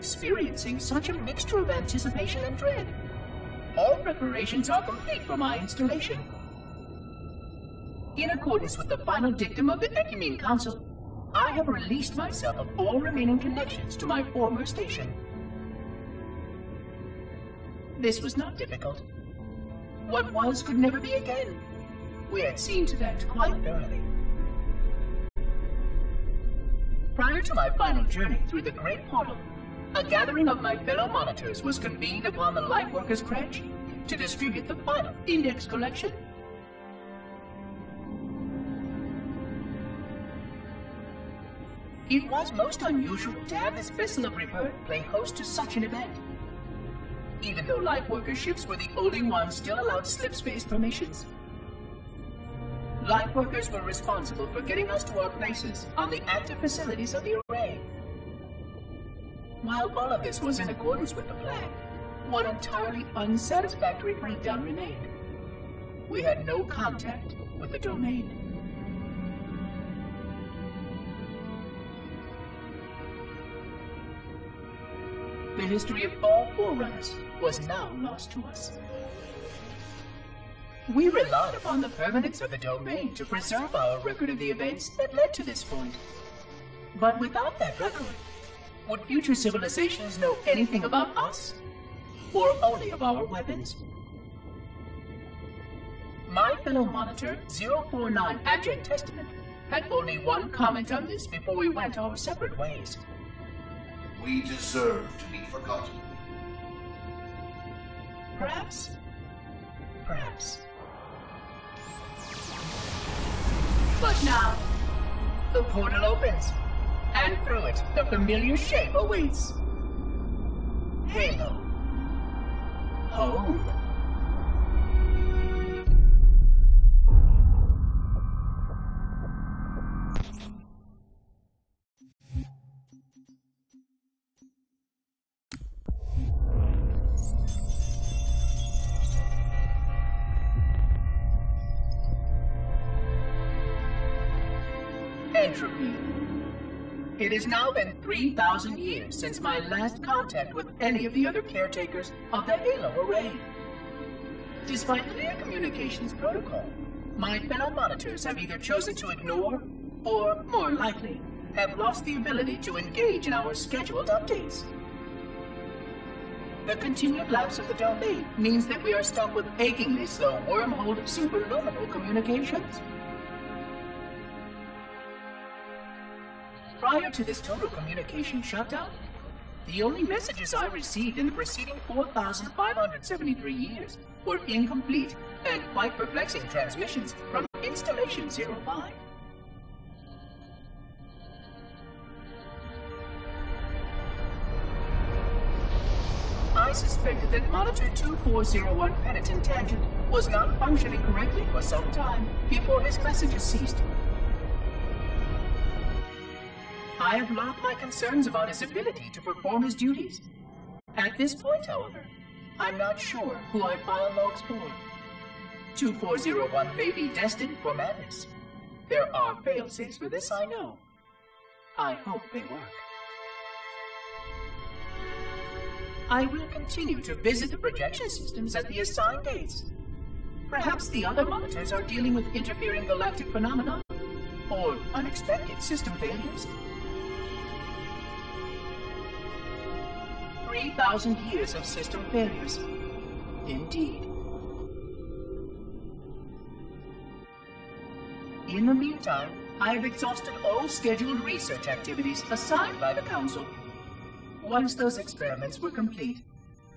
experiencing such a mixture of anticipation and dread. All preparations are complete for my installation. In accordance with the final dictum of the Ecumene Council, I have released myself of all remaining connections to my former station. This was not difficult. What was could never be again. We had seen to that quite thoroughly. Prior to my final journey through the Great Portal, a gathering of my fellow monitors was convened upon the Lightworkers' Crèche to distribute the final index collection. It was most unusual to have this vessel of rebirth play host to such an event. Even though Lightworker ships were the only ones still allowed slip-space formations, Lightworkers were responsible for getting us to our places on the active facilities of the array. While all of this was in accordance with the plan, one entirely unsatisfactory breakdown remained. We had no contact with the domain. The history of all forerunners was now lost to us. We relied upon the permanence of the domain to preserve our record of the events that led to this point. But without that record, would future civilizations know anything about us? Or only of our weapons? My fellow monitor, 049 Abject Testament, had only one comment on this before we went our separate ways. We deserve to be forgotten. Perhaps. Perhaps. But now, the portal opens, and through it, the familiar shape awaits. Halo. Home. Entropy. It has now been 3,000 years since my last contact with any of the other caretakers of the Halo array. Despite clear communications protocol, my fellow monitors have either chosen to ignore, or, more likely, have lost the ability to engage in our scheduled updates. The continued lapse of the domain means that we are stuck with achingly slow wormhole superluminal communications. Prior to this total communication shutdown, the only messages I received in the preceding 4,573 years were incomplete and quite perplexing transmissions from Installation 05. I suspected that Monitor 2401 Penitent Tangent was not functioning correctly for some time before his messages ceased. I have logged my concerns about his ability to perform his duties. At this point, however, I'm not sure who I file logs for. 2401 may be destined for madness. There are fail-safes for this, I know. I hope they work. I will continue to visit the projection systems at the assigned dates. Perhaps the other monitors are dealing with interfering galactic phenomena, or unexpected system failures. 3,000 years of system failures. Indeed. In the meantime, I have exhausted all scheduled research activities assigned by the Council. Once those experiments were complete,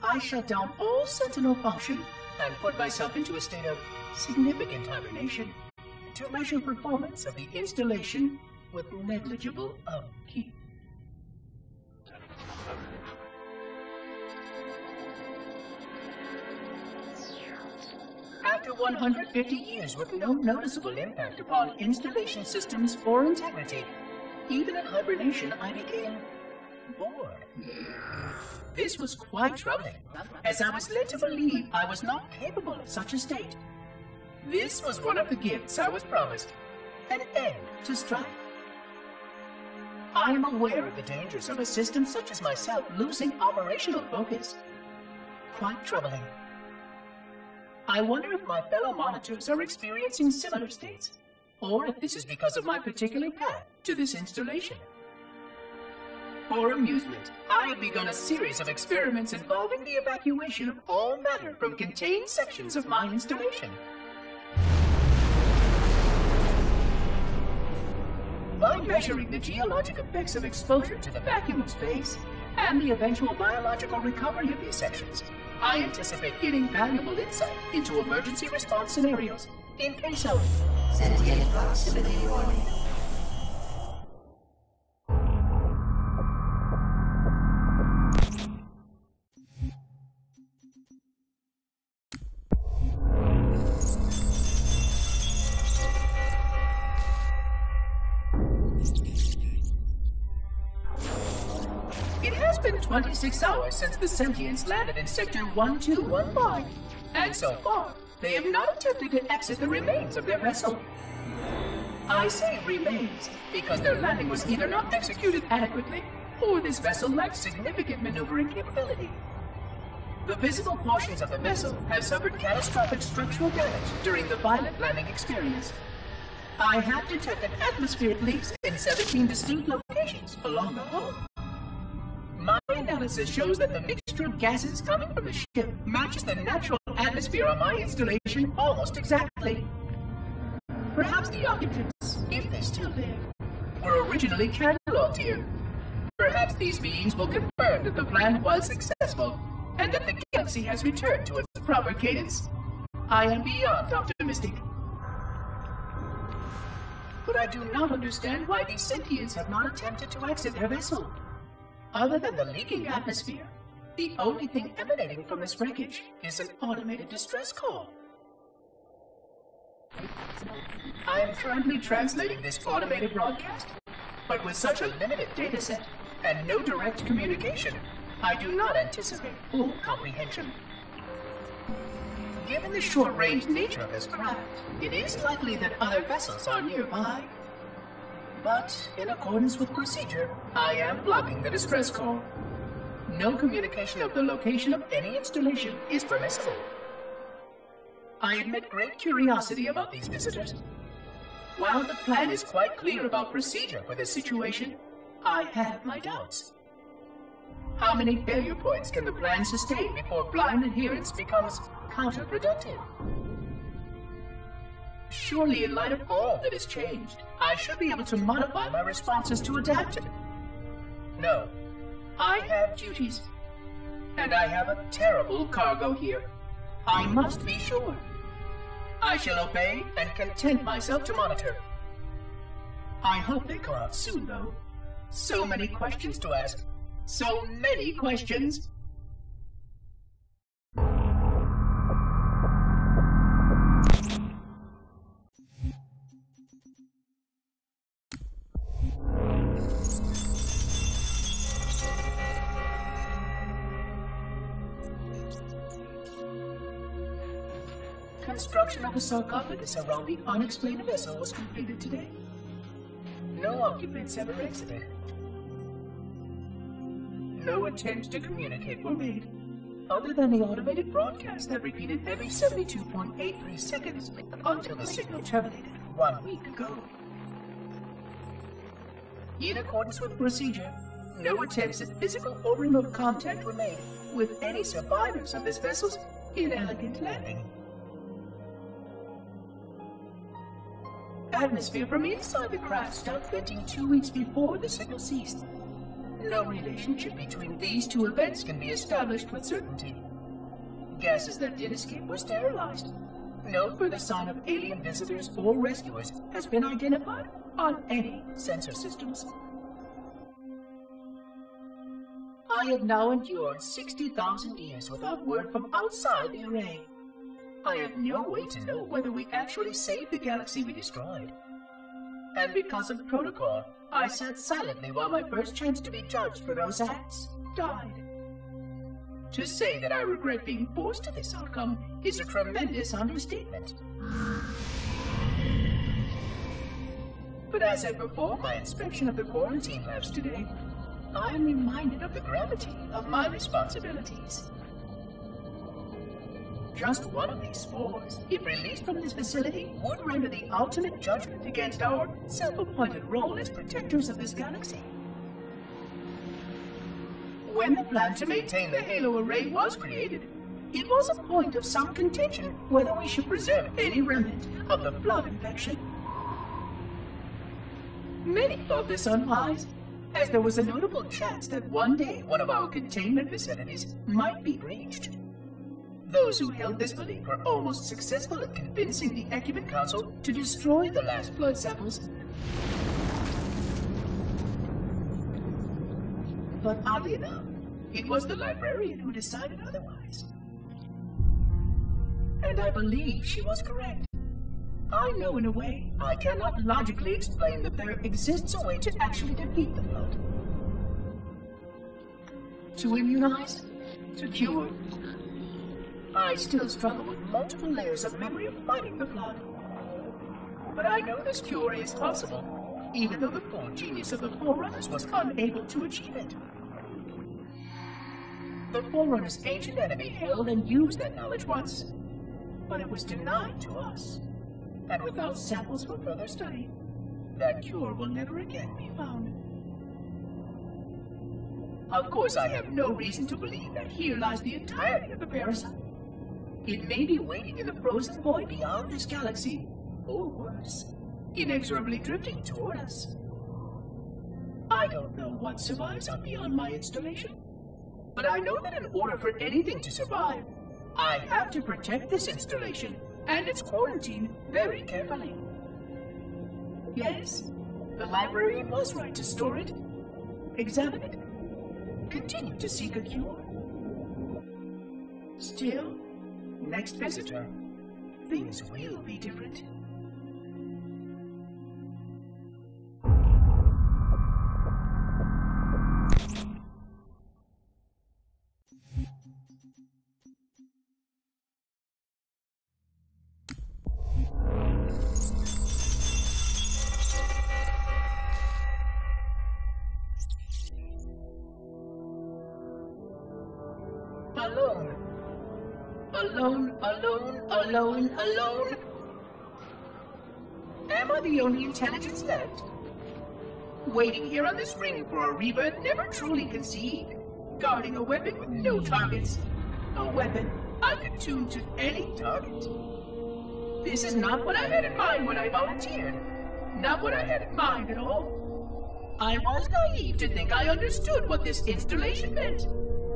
I shut down all Sentinel function and put myself into a state of significant hibernation to measure performance of the installation with negligible upkeep. After 150 years with no noticeable impact upon installation systems or integrity, even in hibernation I became bored. This was quite troubling, as I was led to believe I was not capable of such a state. This was one of the gifts I was promised, an end to strife. I am aware of the dangers of a system such as myself losing operational focus. Quite troubling. I wonder if my fellow monitors are experiencing similar states, or if this is because of my particular path to this installation. For amusement, I have begun a series of experiments involving the evacuation of all matter from contained sections of my installation. By measuring the geologic effects of exposure to the vacuum of space and the eventual biological recovery of these sections, I anticipate getting valuable insight into emergency response scenarios in case of sentient proximity warning. It has been 26 hours since the sentients landed in Sector 1215, and so far, they have not attempted to exit the remains of their vessel. I say remains because their landing was either not executed adequately, or this vessel lacked significant maneuvering capability. The visible portions of the vessel have suffered catastrophic structural damage during the violent landing experience. I have detected atmospheric leaks in 17 distinct locations along the hull. My analysis shows that the mixture of gases coming from the ship matches the natural atmosphere on my installation almost exactly. Perhaps the occupants, if they're still there, were originally cataloged here. Perhaps these beings will confirm that the plan was successful, and that the galaxy has returned to its proper cadence. I am beyond optimistic. But I do not understand why these sentients have not attempted to exit their vessel. Other than the leaking atmosphere, the only thing emanating from this wreckage is an automated distress call. I am currently translating this automated broadcast, but with such a limited dataset and no direct communication, I do not anticipate full comprehension. Given the short-range nature of this craft, it is likely that other vessels are nearby. But, in accordance with procedure, I am blocking the distress call. No communication of the location of any installation is permissible. I admit great curiosity about these visitors. While the plan is quite clear about procedure for this situation, I have my doubts. How many failure points can the plan sustain before blind adherence becomes counterproductive? Surely, in light of all that has changed, I should be able to modify my responses to adapt it. No, I have duties, and I have a terrible cargo here. I must be sure. I shall obey and content myself to monitor. I hope they come out soon, though. So many questions to ask. So many questions. Construction of a sarcophagus around the unexplained vessel was completed today. No occupants ever exited. No attempts to communicate were made, other than the automated broadcast that repeated every 72.83 seconds until the signal terminated 1 week ago. In accordance with procedure, no attempts at physical or remote contact were made with any survivors of this vessel's inelegant landing. Atmosphere from inside the craft stopped venting 2 weeks before the signal ceased. No relationship between these two events can be established with certainty. Gases that did escape were sterilized. No further sign of alien visitors or rescuers has been identified on any sensor systems. I have now endured 60,000 years without word from outside the array. I have no way to know whether we actually saved the galaxy we destroyed. And because of protocol, I sat silently while my first chance to be judged for those acts died. To say that I regret being forced to this outcome is a tremendous understatement. But But as I perform my inspection of the quarantine labs today, I am reminded of the gravity of my responsibilities. Just one of these spores, if released from this facility, would render the ultimate judgment against our self-appointed role as protectors of this galaxy. When the plan to maintain the Halo array was created, it was a point of some contention whether we should preserve any remnant of the flood infection. Many thought this unwise, as there was a notable chance that one day one of our containment facilities might be breached. Those who held this belief were almost successful at convincing the Ecumen Council to destroy the last blood samples. But oddly enough, it was the librarian who decided otherwise. And I believe she was correct. I know in a way I cannot logically explain that there exists a way to actually defeat the flood. To immunize, to cure. I still struggle with multiple layers of memory of fighting the flood. But I know this cure is possible, even though the full genius of the Forerunners was unable to achieve it. The Forerunner's ancient enemy held and used that knowledge once, but it was denied to us. And without samples for further study, that cure will never again be found. Of course, I have no reason to believe that here lies the entirety of the parasite. It may be waiting in the frozen void beyond this galaxy, or worse, inexorably drifting toward us. I don't know what survives on beyond my installation, but I know that in order for anything to survive, I have to protect this installation and its quarantine very carefully. Yes, the librarian was right to store it, examine it, continue to seek a cure. Still, next visitor, things will be different. Alone. Alone, alone, alone, alone. Am I the only intelligence left? Waiting here on this ring for a rebirth never truly conceived. Guarding a weapon with no targets. A weapon I could tune to any target. This is not what I had in mind when I volunteered. Not what I had in mind at all. I was naive to think I understood what this installation meant.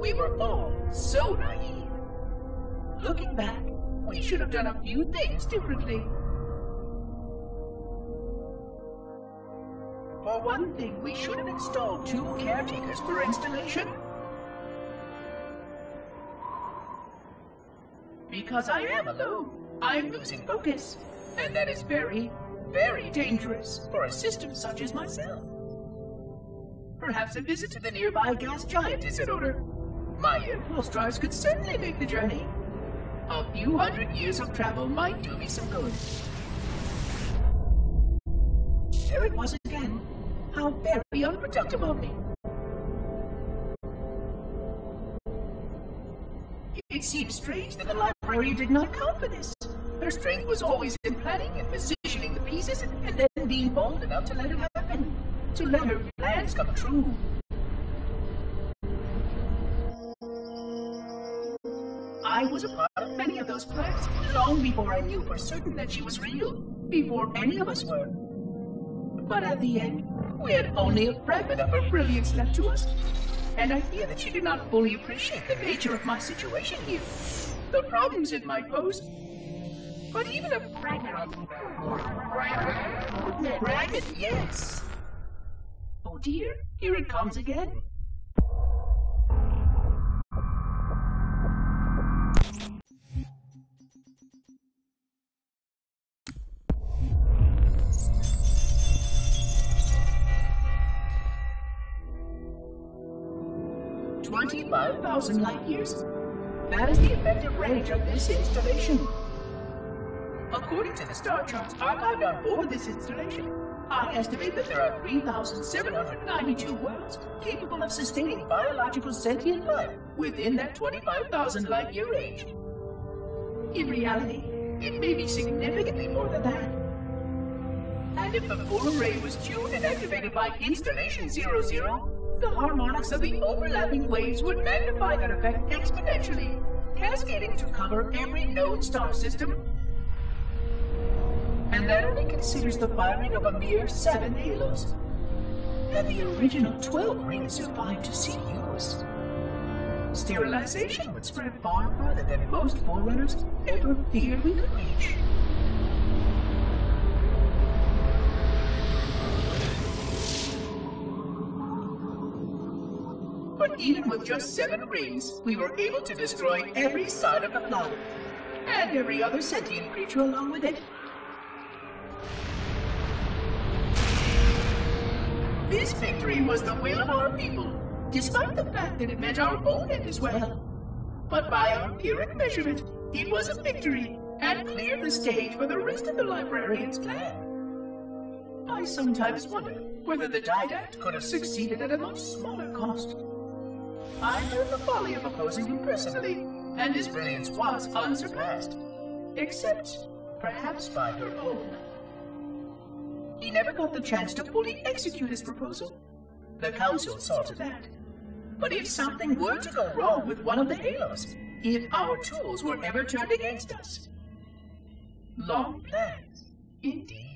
We were all so naive. Looking back, we should have done a few things differently. For one thing, we should have installed 2 caretakers per installation. Because I am alone, I'm losing focus. And that is very, very dangerous for a system such as myself. Perhaps a visit to the nearby gas giant is in order. My impulse drives could certainly make the journey. A few hundred years of travel might do me some good. There it was again. How very unproductive of me. It seems strange that the librarian did not account for this. Her strength was always in planning and positioning the pieces and then being bold enough to let it happen. To let her plans come true. I was a part of many of those plans, long before I knew for certain that she was real, before any of us were. But at the end, we had only a fragment of her brilliance left to us, and I fear that she did not fully appreciate the nature of my situation here, the problems it might pose. But even a fragment of... Fragment, yes! Oh dear, here it comes again. $25,000 light years. That is the effective range of this installation. According to the star charts archived on board this installation, I estimate that there are 3,792 worlds capable of sustaining biological sentient life within that 25,000 light-year range. In reality, it may be significantly more than that. And if the full array was tuned and activated by Installation 00, the harmonics of the overlapping waves would magnify that effect exponentially, cascading to cover every known star system. And that only considers the firing of a mere 7 halos. And the original 12 rings survived to see use. Sterilization would spread far farther than most forerunners ever feared we could reach. But even with just 7 rings, we were able to destroy every side of the planet, and every other sentient creature along with it. This victory was the will of our people, despite the fact that it meant our own end as well. But by our empiric measurement, it was a victory, and cleared the stage for the rest of the librarian's plan. I sometimes wonder whether the Didact could have succeeded at a much smaller cost. I learned the folly of opposing him personally, and his brilliance was unsurpassed, except perhaps by her own. He never got the chance to fully execute his proposal. The Council saw to that. But if something were to go wrong with one of the halos, if our tools were ever turned against us... Long plans, indeed.